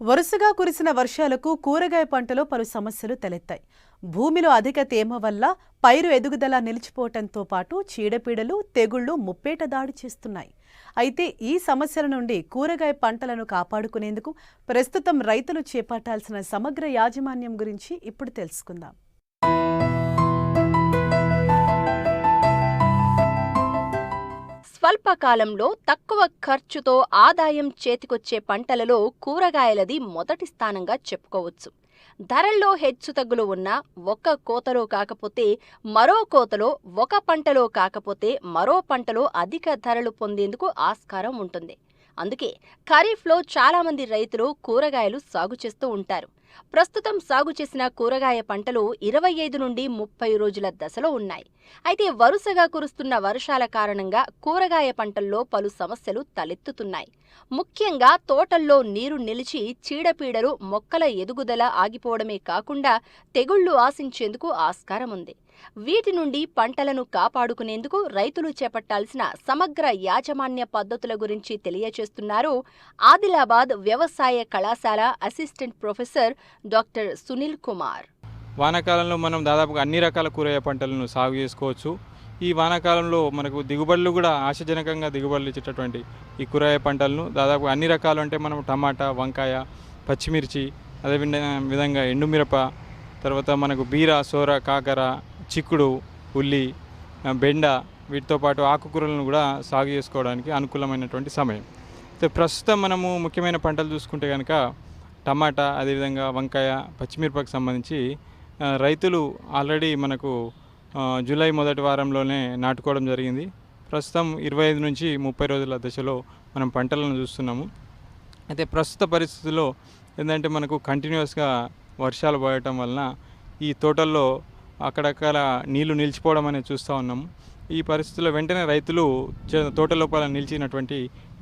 వరుసగా కురిసిన వర్షాలకు కూరగాయ పంటలో పలు సమస్యలు తలెత్తాయి. భూమిలో అధిక తేమ వల్ల పైరు ఎదుగుదల నిలిచిపోవడంతో పాటు చీడపీడలు, తెగుళ్లు ముప్పేట దాడి చేస్తున్నాయి. అయితే ఈ సమస్యల నుండి కూరగాయ పంటలను కాపాడుకునేందుకు ప్రస్తుతం రైతులు చేపట్టాల్సిన సమగ్ర యాజమాన్యం గురించి ఇప్పుడు తెలుసుకుందాం. స్వల్పకాలంలో తక్కువ ఖర్చుతో ఆదాయం చేతికొచ్చే పంటలలో కూరగాయలది మొదటి స్థానంగా చెప్పుకోవచ్చు. ధరల్లో హెచ్చుతగ్గులు ఉన్నా ఒక కోతలో కాకపోతే మరో కోతలో, ఒక పంటలో కాకపోతే మరో పంటలో అధిక ధరలు పొందేందుకు ఆస్కారం ఉంటుంది. అందుకే ఖరీఫ్లో చాలామంది రైతులు కూరగాయలు సాగు చేస్తూ ఉంటారు. ప్రస్తుతం సాగు చేసిన కూరగాయ పంటలు 25 నుండి 30 రోజుల దశలో ఉన్నాయి. అయితే వరుసగా కురుస్తున్న వర్షాల కారణంగా కూరగాయ పంటల్లో పలు సమస్యలు తలెత్తుతున్నాయి. ముఖ్యంగా తోటల్లో నీరు నిలిచి చీడపీడలు, మొక్కల ఎదుగుదల ఆగిపోవడమే కాకుండా తెగుళ్లు ఆశించేందుకు ఆస్కారం ఉంది. వీటి నుండి పంటలను కాపాడుకునేందుకు రైతులు చేపట్టాల్సిన సమగ్ర యాజమాన్య పద్ధతుల గురించి తెలియచేస్తున్నారు ఆదిలాబాద్ వ్యవసాయ కళాశాల assistant professor doctor Sunil Kumar. వానాకాలంలో మనం దాదాపుగా అన్ని రకాల కూరగాయ పంటలను సాగు చేసుకోవచ్చు. ఈ వానాకాలంలో మనకు దిగుబడులు కూడా ఆశాజనకంగా దిగుబడులు ఇచ్చేటటువంటి ఈ కూరగాయ పంటలను దాదాపు అన్ని రకాలు అంటే మనం టమాటా, వంకాయ, పచ్చిమిర్చి, అదే విధంగా ఎండుమిరప, తర్వాత మనకు బీర, సోర, కాకర, చిక్కుడు, ఉల్లి, బెండ, వీటితో పాటు ఆకుకూరలను కూడా సాగు చేసుకోవడానికి అనుకూలమైనటువంటి సమయం. అయితే ప్రస్తుతం మనము ముఖ్యమైన పంటలు చూసుకుంటే కనుక టమాటా, అదేవిధంగా వంకాయ, పచ్చిమిరపకు సంబంధించి రైతులు ఆల్రెడీ మనకు జూలై మొదటి వారంలోనే నాటుకోవడం జరిగింది. ప్రస్తుతం 25 నుంచి 30 రోజుల దశలో మనం పంటలను చూస్తున్నాము. అయితే ప్రస్తుత పరిస్థితుల్లో ఏంటంటే మనకు కంటిన్యూస్గా వర్షాలు పడటం వలన ఈ తోటల్లో అక్కడక్కడ నీళ్లు నిలిచిపోవడం అనేది చూస్తూ ఉన్నాము. ఈ పరిస్థితుల్లో వెంటనే రైతులు తోట లోపల నిలిచినటువంటి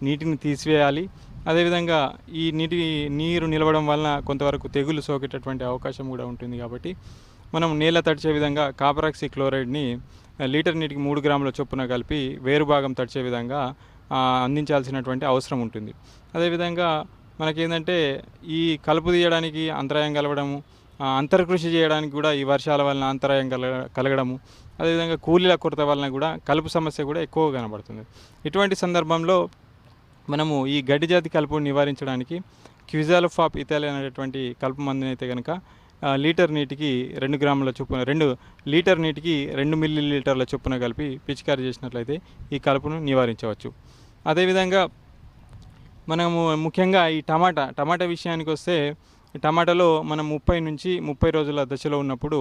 నీటిని తీసివేయాలి. అదేవిధంగా ఈ నీరు నిలవడం వలన కొంతవరకు తెగులు సోకేటటువంటి అవకాశం కూడా ఉంటుంది. కాబట్టి మనం నేల తడిచే విధంగా కాపరాక్సి క్లోరైడ్ని లీటర్ నీటికి 3 గ్రాముల చొప్పున కలిపి వేరు భాగం తడిచే విధంగా అందించాల్సినటువంటి అవసరం ఉంటుంది. అదేవిధంగా మనకేంటంటే ఈ కలుపు తీయడానికి అంతరాయం కలగడము, అంతర్కృషి చేయడానికి కూడా ఈ వర్షాల వలన అంతరాయం కలగడము, అదేవిధంగా కూలీల కొరత వలన కూడా కలుపు సమస్య కూడా ఎక్కువగా కనబడుతుంది. ఇటువంటి సందర్భంలో మనము ఈ గడ్డి జాతి కలుపును నివారించడానికి క్విజాలోఫాప్ ఇథైల్ అనేటువంటి కలుపు మందుని అయితే కనుక లీటర్ నీటికి 2 గ్రాముల చొప్పున 2 లీటర్ నీటికి 2 మిల్లీలీటర్ల చొప్పున కలిపి పిచికారీ చేసినట్లయితే ఈ కలుపును నివారించవచ్చు. అదేవిధంగా మనము ముఖ్యంగా ఈ టమాటా విషయానికి వస్తే టమాటాలో మనం 30 నుంచి 30 రోజుల దశలో ఉన్నప్పుడు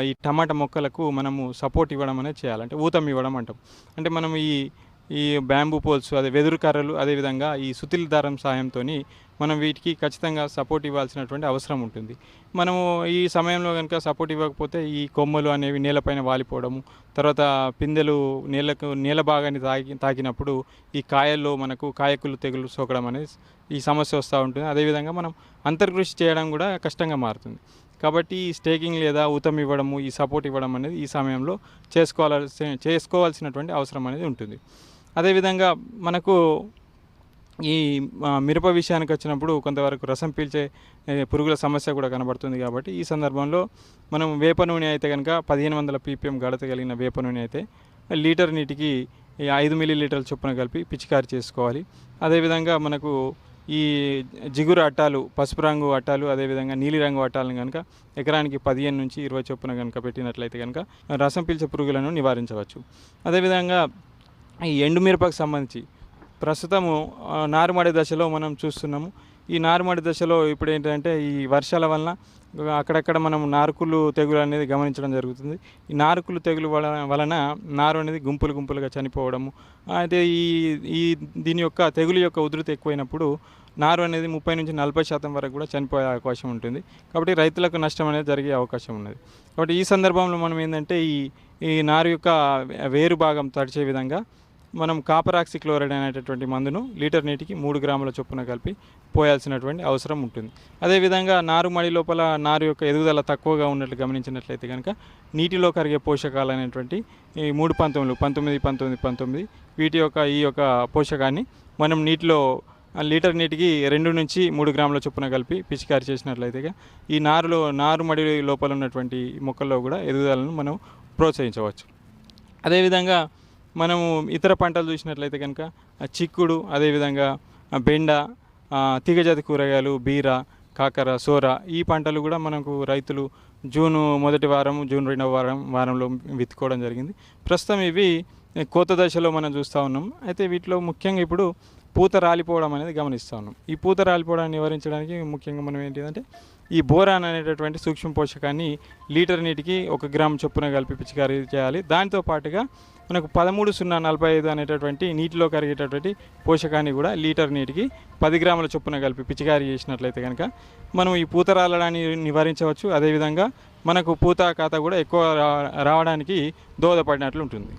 ఈ టమాటా మొక్కలకు మనము సపోర్ట్ ఇవ్వడం అనేది చేయాలి. అంటే ఊతం ఇవ్వడం అంటాం. అంటే మనం ఈ బ్యాంబూ పోల్స్, అదే వెదురు కర్రలు, అదేవిధంగా ఈ సుతిల్ దారం సాయంతో మనం వీటికి ఖచ్చితంగా సపోర్ట్ ఇవ్వాల్సినటువంటి అవసరం ఉంటుంది. మనము ఈ సమయంలో కనుక సపోర్ట్ ఇవ్వకపోతే ఈ కొమ్మలు అనేవి నేలపైన వాలిపోవడము, తర్వాత పిందెలు నేల భాగాన్ని తాకినప్పుడు ఈ కాయల్లో మనకు కాయకులు తెగులు సోకడం అనేది ఈ సమస్య వస్తూ ఉంటుంది. అదేవిధంగా మనం అంతర్కృషి చేయడం కూడా కష్టంగా మారుతుంది. కాబట్టి ఈ స్టేకింగ్ లేదా ఊతం ఇవ్వడము, ఈ సపోర్ట్ ఇవ్వడం అనేది ఈ సమయంలో చేసుకోవాల్సినటువంటి అవసరం అనేది ఉంటుంది. అదేవిధంగా మనకు ఈ మిరప విషయానికి వచ్చినప్పుడు కొంతవరకు రసం పీల్చే పురుగుల సమస్య కూడా కనబడుతుంది. కాబట్టి ఈ సందర్భంలో మనం వేప నూనె అయితే కనుక 1500 ppm గాఢత కలిగిన వేప నూనె అయితే లీటర్ నీటికి 5 మిల్లీలీటర్ల చొప్పున కలిపి పిచికారీ చేసుకోవాలి. అదేవిధంగా మనకు ఈ జిగురు అట్టాలు, పసుపు రంగు అట్టాలు, అదేవిధంగా నీలిరంగు అట్టాలను కనుక ఎకరానికి 15 నుంచి 20 చొప్పున కనుక పెట్టినట్లయితే కనుక రసం పీల్చే పురుగులను నివారించవచ్చు. అదేవిధంగా ఈ ఎండుమిరపకు సంబంధించి ప్రస్తుతము నారుమడి దశలో మనం చూస్తున్నాము. ఈ నారుమడి దశలో ఇప్పుడు ఏంటంటే ఈ వర్షాల వలన అక్కడక్కడ మనం నారుకులు తెగులు అనేది గమనించడం జరుగుతుంది. ఈ నారుకులు తెగులు వలన నారు అనేది గుంపులుగా చనిపోవడము, అయితే దీని యొక్క తెగులు యొక్క ఉధృతి ఎక్కువైనప్పుడు నారు అనేది 30 నుంచి 40% వరకు కూడా చనిపోయే అవకాశం ఉంటుంది. కాబట్టి రైతులకు నష్టం అనేది జరిగే అవకాశం ఉన్నది. కాబట్టి ఈ సందర్భంలో మనం ఏంటంటే ఈ నారు యొక్క వేరు భాగం తడిచే విధంగా మనం కాపరాక్సి క్లోరైడ్ అనేటటువంటి మందును లీటర్ నీటికి 3 గ్రాముల చొప్పున కలిపి పోయాల్సినటువంటి అవసరం ఉంటుంది. అదేవిధంగా నారుమడి లోపల నారు యొక్క ఎదుగుదల తక్కువగా ఉన్నట్లు గమనించినట్లయితే కనుక నీటిలో కరిగే పోషకాలు అనేటువంటి ఈ 3 19 19 19 19 వీటి యొక్క ఈ యొక్క పోషకాన్ని మనం నీటిలో లీటర్ నీటికి 2 నుంచి 3 గ్రాముల చొప్పున కలిపి పిచికారి చేసినట్లయితే ఈ నారుమడి లోపల ఉన్నటువంటి మొక్కల్లో కూడా ఎదుగుదలను మనం ప్రోత్సహించవచ్చు. అదేవిధంగా మనము ఇతర పంటలు చూసినట్లయితే కనుక చిక్కుడు, అదేవిధంగా బెండ, తీగజాతి కూరగాయలు, బీర, కాకర, సోర ఈ పంటలు కూడా మనకు రైతులు జూన్ మొదటి వారం, జూన్ 2వ వారంలో విత్తుకోవడం జరిగింది. ప్రస్తుతం ఇవి కోత దశలో మనం చూస్తూ ఉన్నాం. అయితే వీటిలో ముఖ్యంగా ఇప్పుడు పూత రాలిపోవడం అనేది గమనిస్తూ ఉన్నాం. ఈ పూత రాలిపోవడాన్ని నివారించడానికి ముఖ్యంగా మనం ఏంటిదంటే ఈ బోరాన్ అనేటటువంటి సూక్ష్మ పోషకాన్ని లీటర్ నీటికి 1 గ్రాము చొప్పున కలిపి పిచికారీ చేయాలి. దాంతో పాటుగా మనకు 13,045 అనేటటువంటి నీటిలో కరిగేటటువంటి పోషకాన్ని కూడా లీటర్ నీటికి 10 గ్రాముల చొప్పున కలిపి పిచికారీ చేసినట్లయితే కనుక మనం ఈ పూత రాలడాన్ని నివారించవచ్చు. అదేవిధంగా మనకు పూత ఖాతా కూడా ఎక్కువ రావడానికి దోహదపడినట్లు ఉంటుంది.